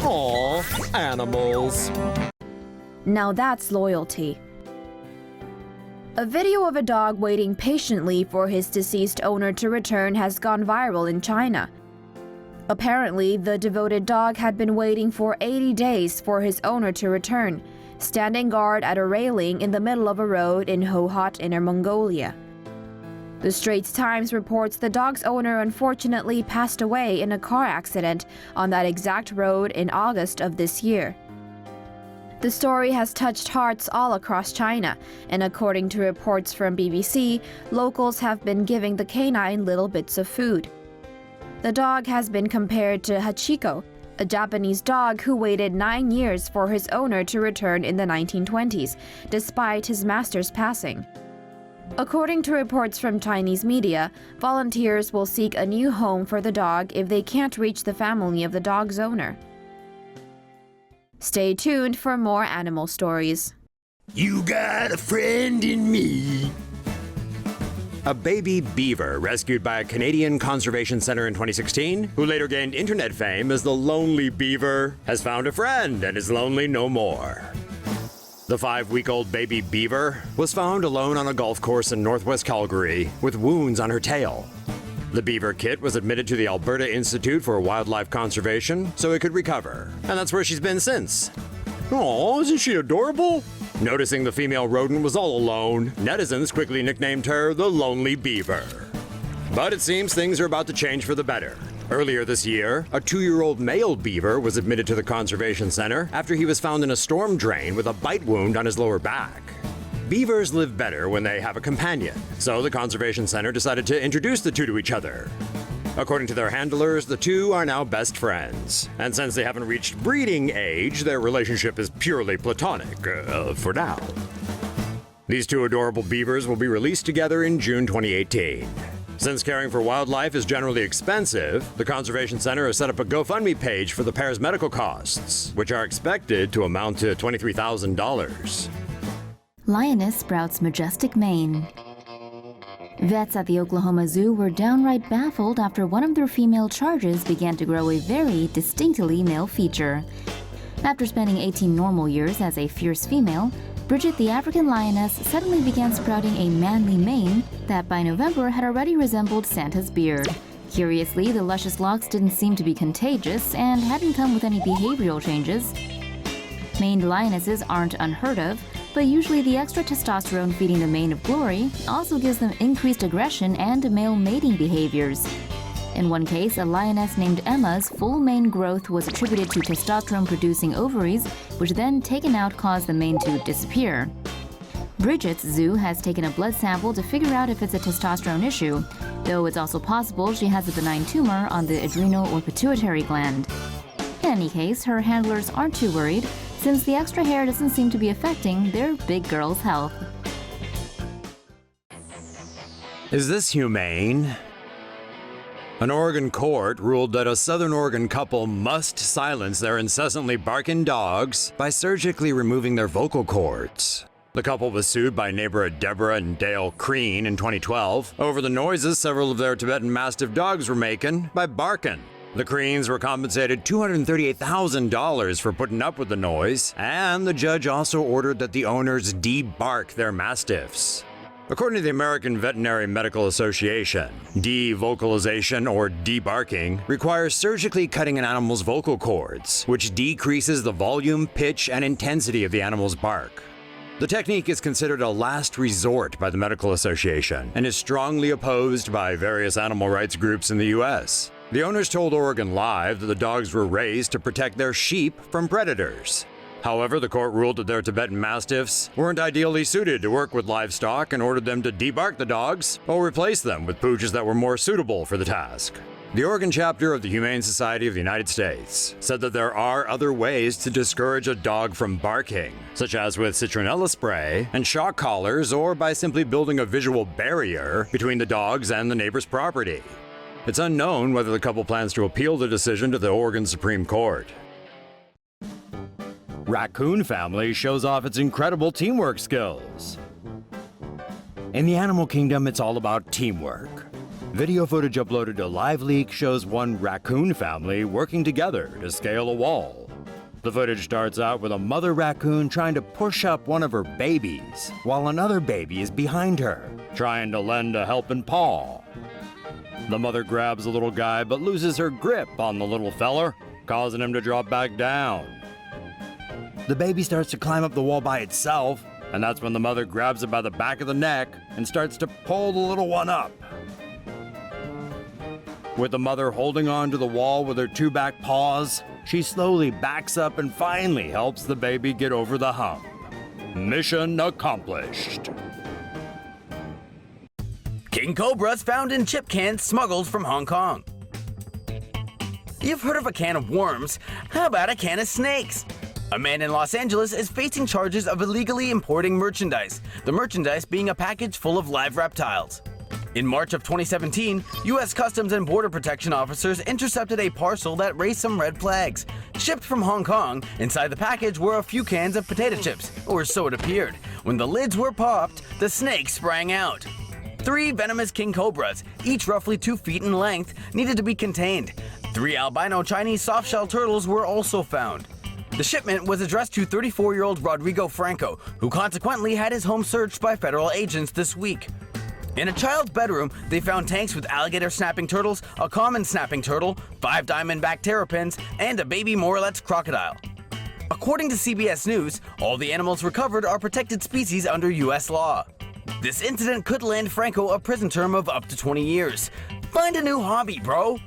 Aw, animals. Now that's loyalty. A video of a dog waiting patiently for his deceased owner to return has gone viral in China. Apparently, the devoted dog had been waiting for 80 days for his owner to return, standing guard at a railing in the middle of a road in Hohhot, Inner Mongolia. The Straits Times reports the dog's owner unfortunately passed away in a car accident on that exact road in August of this year. The story has touched hearts all across China, and according to reports from BBC, locals have been giving the canine little bits of food. The dog has been compared to Hachiko, a Japanese dog who waited 9 years for his owner to return in the 1920s, despite his master's passing. According to reports from Chinese media, volunteers will seek a new home for the dog if they can't reach the family of the dog's owner. Stay tuned for more animal stories. You got a friend in me. A baby beaver rescued by a Canadian conservation center in 2016, who later gained internet fame as the Lonely Beaver, has found a friend and is lonely no more. The 5-week-old baby beaver was found alone on a golf course in northwest Calgary with wounds on her tail. The beaver kit was admitted to the Alberta Institute for Wildlife Conservation so it could recover, and that's where she's been since. Aw, isn't she adorable? Noticing the female rodent was all alone, netizens quickly nicknamed her the Lonely Beaver. But it seems things are about to change for the better. Earlier this year, a 2-year-old male beaver was admitted to the conservation center after he was found in a storm drain with a bite wound on his lower back. Beavers live better when they have a companion, so the conservation center decided to introduce the two to each other. According to their handlers, the two are now best friends, and since they haven't reached breeding age, their relationship is purely platonic, for now. These two adorable beavers will be released together in June 2018. Since caring for wildlife is generally expensive, the Conservation Center has set up a GoFundMe page for the pair's medical costs, which are expected to amount to $23,000. Lioness sprouts majestic mane. Vets at the Oklahoma Zoo were downright baffled after one of their female charges began to grow a very distinctly male feature. After spending 18 normal years as a fierce female, Bridget the African lioness suddenly began sprouting a manly mane that by November had already resembled Santa's beard. Curiously, the luscious locks didn't seem to be contagious and hadn't come with any behavioral changes. Maned lionesses aren't unheard of, but usually the extra testosterone feeding the mane of glory also gives them increased aggression and male mating behaviors. In one case, a lioness named Emma's full mane growth was attributed to testosterone-producing ovaries, which then taken out caused the mane to disappear. Bridget's zoo has taken a blood sample to figure out if it's a testosterone issue, though it's also possible she has a benign tumor on the adrenal or pituitary gland. In any case, her handlers aren't too worried, since the extra hair doesn't seem to be affecting their big girl's health. Is this humane? An Oregon court ruled that a Southern Oregon couple must silence their incessantly barking dogs by surgically removing their vocal cords. The couple was sued by neighbor Deborah and Dale Crean in 2012 over the noises several of their Tibetan Mastiff dogs were making by barking. The Creans were compensated $238,000 for putting up with the noise, and the judge also ordered that the owners de-bark their Mastiffs. According to the American Veterinary Medical Association, de-vocalization or de-barking requires surgically cutting an animal's vocal cords, which decreases the volume, pitch, and intensity of the animal's bark. The technique is considered a last resort by the Medical Association and is strongly opposed by various animal rights groups in the U.S. The owners told Oregon Live that the dogs were raised to protect their sheep from predators. However, the court ruled that their Tibetan Mastiffs weren't ideally suited to work with livestock and ordered them to debark the dogs or replace them with pooches that were more suitable for the task. The Oregon chapter of the Humane Society of the United States said that there are other ways to discourage a dog from barking, such as with citronella spray and shock collars, or by simply building a visual barrier between the dogs and the neighbor's property. It's unknown whether the couple plans to appeal the decision to the Oregon Supreme Court. Raccoon family shows off its incredible teamwork skills. In the animal kingdom, it's all about teamwork. Video footage uploaded to LiveLeak shows one raccoon family working together to scale a wall. The footage starts out with a mother raccoon trying to push up one of her babies, while another baby is behind her, trying to lend a helping paw. The mother grabs the little guy but loses her grip on the little feller, causing him to drop back down. The baby starts to climb up the wall by itself, and that's when the mother grabs it by the back of the neck and starts to pull the little one up. With the mother holding on to the wall with her two back paws, she slowly backs up and finally helps the baby get over the hump. Mission accomplished. King cobras found in chip cans smuggled from Hong Kong. You've heard of a can of worms. How about a can of snakes? A man in Los Angeles is facing charges of illegally importing merchandise, the merchandise being a package full of live reptiles. In March of 2017, U.S. Customs and Border Protection officers intercepted a parcel that raised some red flags. Shipped from Hong Kong, inside the package were a few cans of potato chips, or so it appeared. When the lids were popped, the snake sprang out. 3 venomous king cobras, each roughly 2 feet in length, needed to be contained. 3 albino Chinese softshell turtles were also found. The shipment was addressed to 34-year-old Rodrigo Franco, who consequently had his home searched by federal agents this week. In a child's bedroom, they found tanks with alligator snapping turtles, a common snapping turtle, 5 diamondback terrapins, and a baby Morelet's crocodile. According to CBS News, all the animals recovered are protected species under U.S. law. This incident could land Franco a prison term of up to 20 years. Find a new hobby, bro!